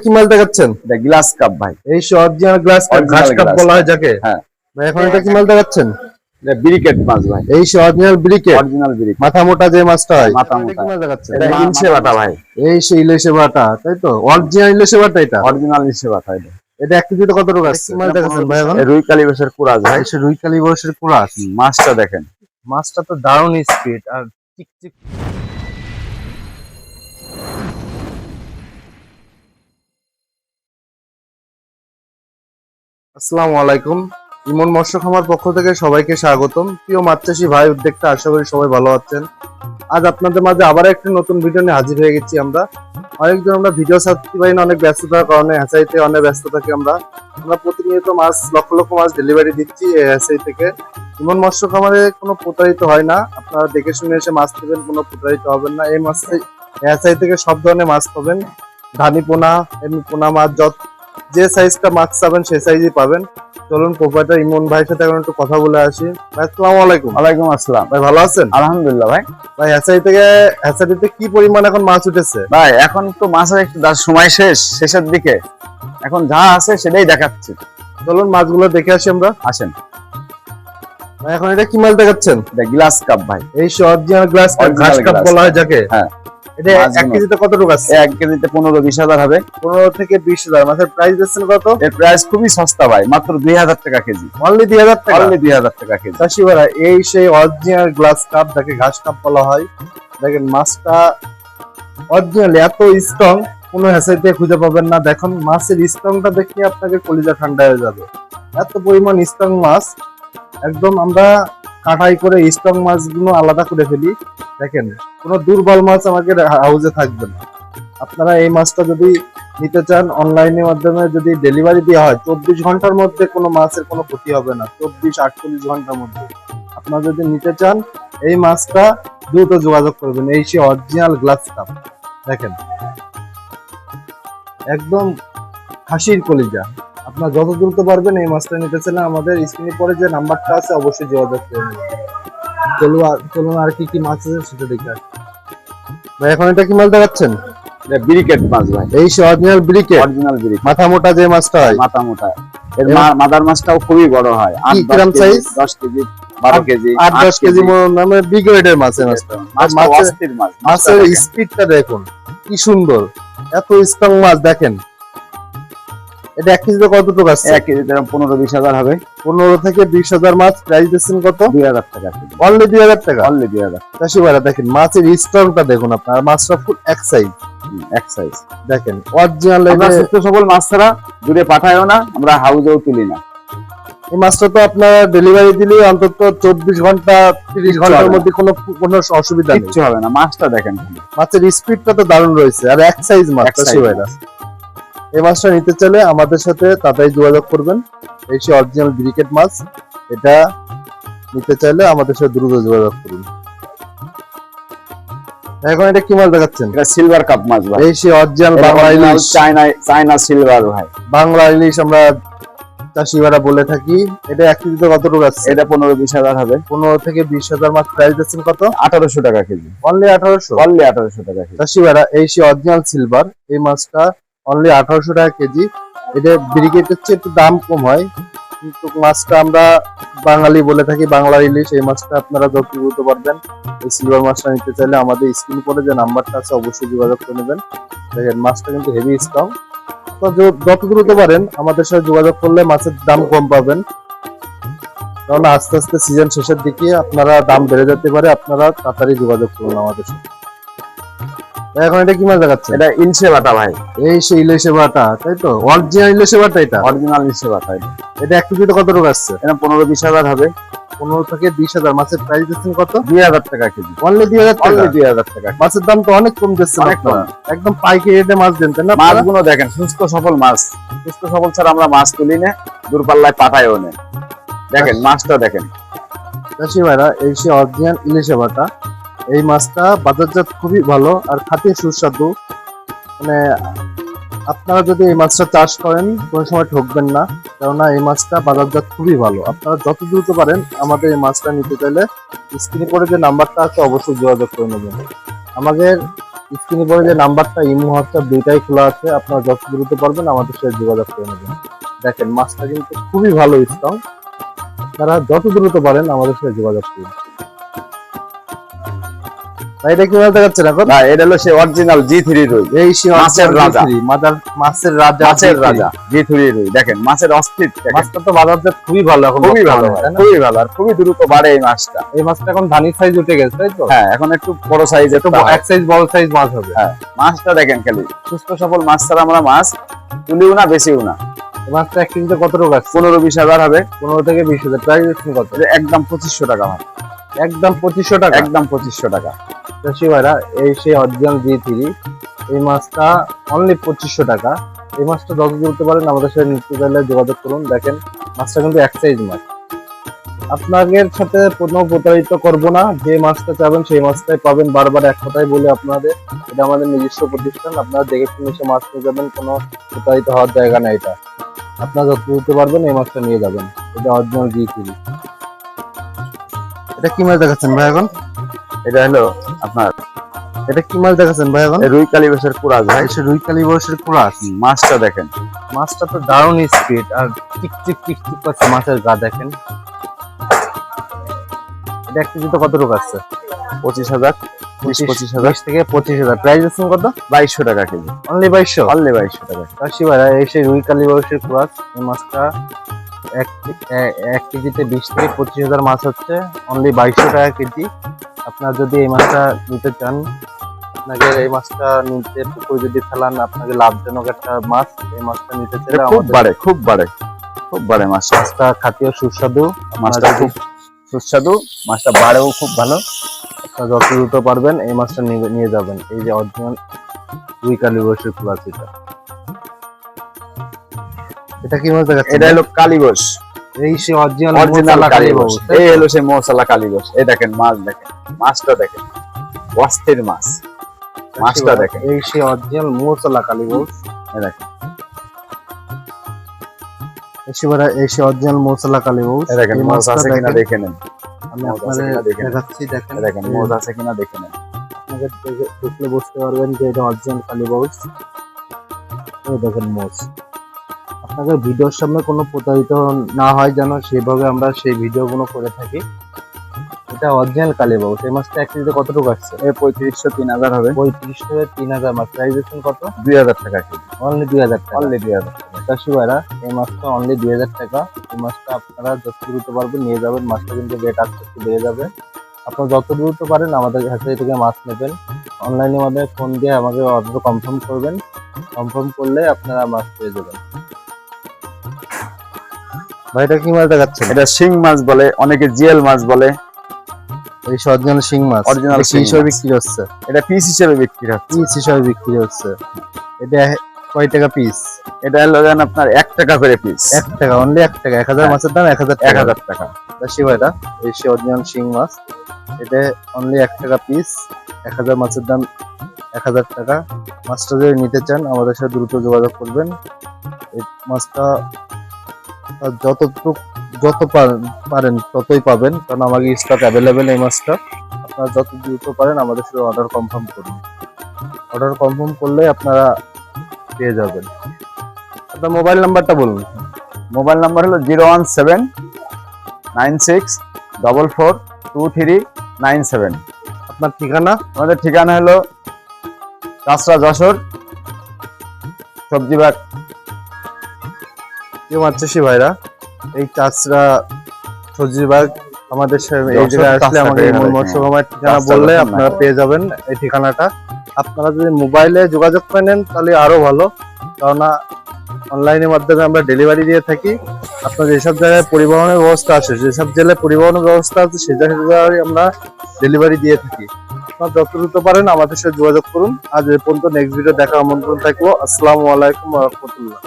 কি মাছ দেখাচ্ছেন? এটা গ্লাস কাপ ভাই। এই অরিজিনাল গ্লাস কাপ, ঘাস কাপ বলা হয় যাকে। হ্যাঁ ভাই এখন এটা কি মাছ দেখাচ্ছেন? এটা ব্রিকেট মাছ ভাই। এই অরিজিনাল ব্রিকেট, অরিজিনাল ব্রিকেট, মাথা মোটা যে মাছটা হয়। মাথা এটা মোটা। কি মাছ দেখাচ্ছেন? এটা ইলশে বাটা ভাই। এই ইলিশে বাটা, তাই তো? অরিজিনাল ইলিশে বাটা এটা? অরিজিনাল ইলশে বাটা এটা। এটা 1 কেজিতে কত টাকা আছে? কি মাছ দেখাচ্ছেন ভাই এখন? রুই কালিবাসের কুরাজ ভাই। রুই কালিবাসের কুরাজ। মাছটা দেখেন, মাছটা তো দারুণ স্পিড আর চিকচিক। আসসালামু আলাইকুম, ইমন মৎস্য খামার পক্ষ থেকে সবাইকে স্বাগতম। প্রিয় মাছ চাষী ভাই উদ্যোক্তা, আশা করি সবাই ভালো আছেন। আজ আপনাদের মাঝে আবার একটি নতুন ভিডিও নিয়ে হাজির হয়ে গেছি। আমরা ভিডিও ছাড়তে পারি না, অনেক ব্যস্ততার কারণে। হ্যাচাইতে অনেক ব্যস্ত থাকি আমরা প্রতিনিয়ত মাছ, লক্ষ লক্ষ মাছ ডেলিভারি দিচ্ছি এই হ্যাচাই থেকে। ইমন মৎস্য খামারে কোনো প্রতারিত হয় না, আপনারা দেখে শুনে এসে মাছ নেবেন, কোনো প্রতারিত হবেন না। এই মাছ হ্যাচাই থেকে সব ধরনের মাছ পাবেন, ধানি পোনা, এমনি পোনা মাছ, যে সাইজটা মাছ চাবেন সেই সাইজই পাবেন। চলুন প্রোপাইটার ইমন ভাইয়ের সাথে এখন একটু কথা বলে আসি। ভাই আসসালামু আলাইকুম। ওয়ালাইকুম আসসালাম ভাই, ভালো আছেন? আলহামদুলিল্লাহ ভাই। ভাই হ্যাচারিতে কি পরিমাণ এখন মাছ উঠেছে? ভাই এখন তো মাছের একটু সময় শেষের দিকে, এখন যা আছে সেটাই দেখাচ্ছি। চলুন মাছগুলো দেখে আসি আমরা। আসেন ভাই এখন এটা কি মাছ দেখাচ্ছেন? এটা গ্লাস কাপ ভাই। এই অরিজিনাল গ্লাস কাপ, ঘাস কাপ বলা হয় যাকে। হ্যাঁ, এটা 1 কেজিতে কত টাকা আছে? 1 কেজিতে 15-20 হাজার হবে। 15 থেকে 20,000। মাছের প্রাইস দিচ্ছেন কত? এর প্রাইস খুবই সস্তা ভাই, মাত্র 2000 টাকা কেজি। অনলি 2000 টাকা? অনলি 2000 টাকা কেজি। চাষি ভাইরা, এই সেই অরিজিনাল গ্লাস কাপ, যাকে ঘাস কাপ বলা হয়। দেখেন মাছটা অরিজিনাল, এত স্ট্রং কোনো হ্যাচাইতে খুঁজে পাবেন না। দেখুন মাছের স্ট্রংটা দেখে আপনাকে কলিজা ঠান্ডা হয়ে যাবে, এত পরিমাণ স্ট্রং মাছ। একদম আমরা কাটাই করে স্ট্রং মাছগুলো আলাদা করে ফেলি। দেখেন কোনো দুর্বল মাছ আমাকে হাউজে থাকবে না। আপনারা এই মাছটা যদি নিতে চান, অনলাইনের মাধ্যমে যদি ডেলিভারি দেওয়া হয়, 24 ঘন্টার মধ্যে কোনো মাছের কোনো ক্ষতি হবে না। 24-48 ঘন্টার মধ্যে আপনারা যদি নিতে চান এই মাছটা, দ্রুত যোগাযোগ করবেন। এই সে অরিজিনাল গ্লাস কাপ। দেখেন একদম খাসির কলিজা। আপনারা যত দ্রুত পারবেন এই মাছটা নিতে চাইলে আমাদের স্ক্রিনে পরে যে নাম্বারটা আছে অবশ্যই যোগাযোগ করে নেবেন। চলুন আর কি কি মাছ আছে সেটা দেখে আসি। ভাই এখন এটা কি মাছ দেখাচ্ছেন? এটা ব্রিকেট মাছ ভাই। এই অরিজিনাল ব্রিকেট, অরিজিনাল ব্রিকেট, মাথা মোটা যে মাছটা হয়। মাথা মোটা। এর মাদার মাছটাও খুবই বড় হয়। 8 গ্রাম সাইজ, 10 কেজি, 12 কেজি, 8-10 কেজি মানে বিগ ওয়েটের মাছ। মাছের স্পিডটা দেখুন কি সুন্দর, এত স্ট্রং মাছ। দেখেন এটা 1 কেজিতে কত টাকা আছে? 1 কেজিতে 15-20 হাজার হবে। 15 থেকে 20,000 মাছ। প্রাইস দিচ্ছেন কত? 2000 টাকা কেজি। অনলি 2000 টাকা? অনলি 2000। চাষি ভাইরা দেখেন মাছের স্ট্রংটা দেখুন আপনার, মাছটা ফুল এক সাইজ। এক সাইজ দেখেন অরিজিনাল। আমরা সুস্থ সবল মাছ ছাড়া দূরে পাঠাইও না, আমরা হাউজেও তুলি না। এই মাছটা তো আপনারা ডেলিভারি দিলে অন্তত 24 ঘন্টা 30 ঘন্টার মধ্যে কোনো অসুবিধা নেই, কিচ্ছু হবে না। মাছটা দেখেন, মাছের স্পিডটা তো দারুণ রয়েছে, আর এক সাইজ মাছ। চাষি ভাইরা এই মাছটা নিতে চাইলে আমাদের সাথে তাড়াতাড়ি যোগাযোগ করবেন। এই সে অরিজিনাল ব্রিকেট মাছ, এটা নিতে চাইলে আমাদের সাথে দ্রুত যোগাযোগ করুন। এখন এটা কি মাছ দেখাচ্ছেন? এটা সিলভার কাপ মাছ ভাই। এই সে অরিজিনাল বাংলা ইলিশ, চায়না সিলভার ভাই। বাংলা ইলিশ আমরা চাষি ভাইরা বলে থাকি। এটা 1 কেজিতে কত টাকা আছে? এটা 15-20 হাজার হবে। 15 থেকে 20,000 মাছ। প্রাইস দিচ্ছেন কত? 1800 টাকা কেজি। অনলি 1800? অনলি 1800 টাকা কেজি। চাষি ভাইরা এই সে অরিজিনাল সিলভার, এই মাছটা অনলি 1800 টাকা কেজি। এটা ব্রিকেটের চেয়ে একটু দাম কম হয়, কিন্তু মাছটা আমরা বাঙালি বলে থাকি বাংলা ইলিশ। এই মাছটা আপনারা যত দ্রুত পারবেন এই সিলভার মাছটা নিতে চাইলে আমাদের স্ক্রিন পরে যে নাম্বারটা আছে অবশ্যই যোগাযোগ করে নেবেন। দেখেন মাছটা কিন্তু হেভি স্ট্রং। যত দ্রুত পারেন আমাদের সাথে যোগাযোগ করলে মাছের দাম কম পাবেন, কারণ আস্তে আস্তে সিজন শেষের দিকে আপনারা দাম বেড়ে যেতে পারে। আপনারা তাড়াতাড়ি যোগাযোগ করুন আমাদের সাথে। এখন এটা কি মাছ দেখাচ্ছে? এটা ইলশে বাটা ভাই। এই সেই ইলিশে বাটা, তাই তো? অরিজিনাল ইলিশে বাটা এটা? অরিজিনাল ইলশে বাটা। এটা 1 কেজিতে কত টাকা আসছে? এটা 15-20 হাজার হবে। 15 থেকে 20,000। মাছের প্রাইস দিচ্ছেন কত? 2000 টাকা কেজি। অনলি 2000 টাকা? অনলি 2000 টাকা। মাছের দাম তো অনেক কম দিচ্ছেন আপনারা, একদম পাইকারি রেটে মাছ দেন, তাই না? মাছগুলো দেখেন সুস্থ সবল মাছ। সুস্থ সবল ছাড়া আমরা মাছ তুলি না, দূরপাল্লায় পাঠাইও না। দেখেন মাছটা দেখেন। চাষি ভাইরা এই সে অরিজিনাল ইলিশে বাটা, এই মাছটা বাজারজাত খুবই ভালো আর খাঁটি সুস্বাদু। মানে আপনারা যদি এই মাছটা চাষ করেন কোনো সময় ঠকবেন না, কেননা এই মাছটা বাজারজাত খুবই ভালো। আপনারা যত দ্রুত পারেন আমাদের এই মাছটা নিতে চাইলে স্ক্রিনে পরে যে নাম্বারটা আছে অবশ্যই যোগাযোগ করে নেবেন। আমাদের স্ক্রিনে পরে যে নাম্বারটা ইমো হোয়াটসঅ্যাপ দুইটাই খোলা আছে, আপনারা যত দ্রুত পারবেন আমাদের সাথে যোগাযোগ করে নেবেন। দেখেন মাছটা কিন্তু খুবই ভালো স্ট্রং, আপনারা যত দ্রুত পারেন আমাদের সাথে যোগাযোগ করুন। ভাই এটা কি মাছ দেখাচ্ছেন এখন? না, এটা হলো সে অরিজিনাল G3 রুই। এই সে মাছের রাজা। মাছের রাজা, মাছের রাজা G3 রুই। দেখেন মাছের অস্থির, মাছটা তো বাজারজাত খুবই ভালো, এখন খুবই ভালো, বর্তমানে, তাই না? খুবই ভালো আর খুবই দ্রুত বাড়ে এই মাছটা। এই মাছটা এখন ধানি সাইজ উঠে গেছে, তাই তো? হ্যাঁ, এখন একটু বড় সাইজের একটু এক সাইজ বড় সাইজ মাছ হবে। হ্যাঁ, মাছটা দেখেন খালি সুস্থ সবল মাছ ছাড়া আমরা মাছ তুলিও না, বেশিও না। এই মাছটা 1 কেজিতে কত টাকা আছে? 15-20 হাজার হবে। 15 থেকে 20,000 প্রাইস কত? এটা একদম 2500 টাকা মাছ, একদম 2500 টাকা। একদম 2500 টাকা। চাষি ভাইরা, এই সেই অরিজিনাল G3, এই মাছটা অনলি 2500 টাকা। এই মাছটা যত দ্রুত পারেন আমাদের সাথে নিতে চাইলে যোগাযোগ করুন। দেখেন মাছটা কিন্তু এক সাইজ মাছ, আপনাদের সাথে কোনো প্রতারিত করব না, যে মাছটা চাবেন সেই মাছটাই পাবেন। বারবার এক কথাই বলি আপনাদের, এটা আমাদের নিজস্ব প্রতিষ্ঠান, আপনারা দেখে শুনে এসে মাছ নিয়ে যাবেন, কোনো প্রতারিত হওয়ার জায়গা না। এটা আপনারা যত দ্রুত পারবেন এই মাছটা নিয়ে যাবেন। এটা অরিজিনাল G3। এটা কি মাছ দেখাচ্ছেন ভাই এখন? এটা হলো আপনার এটা কি মাছ দেখাচ্ছেন ভাই এখন? রুই কালীবাসের কুরাজ ভাই। এটা রুই কালীবাসের কুরাস। মাছটা দেখেন, মাছটা তো দারুণ স্পিড আর টিকটিক টিকটিক করছে মাছের গা, দেখেন। এটা 1 কেজিতে কত টাকা আছে? 25,000, 20-25,000 20 থেকে 25,000। প্রাইস আছে কত? 2200 টাকা কেজি, অনলি 2200। অনলি 2200 টাকা। চাষি ভাইরা, এই সেই রুই কালীবাসের কুরাস, এই মাছটা 1 কেজিতে 20 থেকে 25,000 মাছ হচ্ছে, অনলি 2200 টাকা কেজি। আপনারা যদি এই মাছটা নিতে চান, আপনাকে এই মাছটা নিতে পুকুর যদি ফেলান, আপনাকে লাভজনক একটা মাছ, এই মাছটা নিতে চাইলে খুব বাড়ে, খুব বাড়ে, খুব বাড়ে মাছটা। মাছটা খাঁটি ও সুস্বাদু, মাছটা খুব সুস্বাদু, মাছটা বাড়েও খুব ভালো। আপনারা যত দ্রুত পারবেন এই মাছটা নিয়ে যাবেন। এই যে অরিজিনাল রুই কালীবাসের কুরাস। এটা কি মাছ দেখাচ্ছেন? এটা হলো কালীবাস, এই সে অরিজিনাল কালীবাস। এই হলো সেই মশলা কালীবাস। এই দেখেন মাছ, দেখেন মাছটা, দেখেন অস্থির মাছ। মাছটা দেখেন, এই সে অরিজিনাল মশলা কালীবাস। এই দেখেন, এই সে অরিজিনাল মশলা কালীবাস। এই দেখেন মাছ আছে কিনা দেখে নেন। আমি মাছ আছে আপনাদের কিনা দেখে নেন। দেখাচ্ছি, দেখেন। এই দেখেন মাছ আছে কিনা দেখে নেন। আপনাদের দেখলে বুঝতে পারবেন যে এটা অরিজিনাল কালীবাস। এই দেখেন মাছ। আপনাদের ভিডিওর সামনে কোনো প্রতারিত না হয় যেন, সেভাবে আমরা সেই ভিডিওগুলো করে থাকি। এটা অরিজিনাল কালীবাস। এই মাছটা 1 কেজিতে কত টাকা আসছে? 3500-3000 হবে। 35 থেকে 3000 মাছ। প্রাইস কত? 2000 টাকা কেজি, অনলি 2000 টাকা। অনলি 2000 টাকা। চাষি ভাইরা, এই মাছটা অনলি 2000 টাকা। এই মাছটা আপনারা যত দ্রুত পারবেন নিয়ে যাবেন। মাছটা কিন্তু রেট আস্তে আস্তে বেড়ে যাবে। আপনারা যত দ্রুত পারেন আমাদের কাছে থেকে মাছ নেবেন। অনলাইনে আমাদের ফোন দিয়ে আমাদের অর্ডার কনফার্ম করবেন। কনফার্ম করলে আপনারা মাছ পেয়ে যাবেন। ভাই এটা কি মাছ দেখাচ্ছেন? এটা শিং মাছ বলে, অনেকে জিএল মাছ বলে। এই অরিজিনাল শিং মাছ। অরিজিনাল কি হিসেবে বিক্রি হচ্ছে? এটা পিস হিসেবে বিক্রি হচ্ছে। পিস হিসেবে বিক্রি হচ্ছে। এটা কয় টাকা পিস? এটা হলো দেন আপনার 1 টাকা করে পিস। 1 টাকা, অনলি 1 টাকা। 1000 মাছের দাম 1000 টাকা। চাষি ভাইরা, এই সে অরিজিনাল শিং মাছ। এটা অনলি 1 টাকা পিস। 1000 মাছের দাম 1000 টাকা। মাছটা যদি নিতে চান আমাদের সাথে দ্রুত যোগাযোগ করবেন। এই মাছটা যত পারেন ততই পাবেন, কারণ আমাদের স্টক অ্যাভেলেবেল। এই মাছটা আপনারা যত দ্রুত পারেন আমাদের সাথে অর্ডার কনফার্ম করুন। অর্ডার কনফার্ম করলে আপনারা পেয়ে যাবেন। আপনার মোবাইল নাম্বারটা বলুন। মোবাইল নাম্বার হলো 01796442397। আপনার ঠিকানা? আমাদের ঠিকানা হলো কাঁচরা, যশোর, সবজি বাগ। কেউ চাষি ভাইরা, এই কাঁচরা সবজি বাগ আমাদের এই জায়গায় আসলে আমাকে মৎস্যকমার ঠিকানা বললে আপনারা পেয়ে যাবেন এই ঠিকানাটা। আপনারা যদি মোবাইলে যোগাযোগ করে নেন তাহলে আরো ভালো, কেননা অনলাইনের মাধ্যমে আমরা ডেলিভারি দিয়ে থাকি। আপনার যেসব জায়গায় পরিবহনের ব্যবস্থা আছে, যেসব জেলায় পরিবহনের ব্যবস্থা আছে, সেই জায়গায় আমরা ডেলিভারি দিয়ে থাকি। আপনারা যত দ্রুত পারেন আমাদের সাথে যোগাযোগ করুন। আজ এই পর্যন্ত, নেক্সট ভিডিও দেখার আমন্ত্রণ থাকলো। আসসালামু আলাইকুম ওয়া রাহমাতুল্লাহ।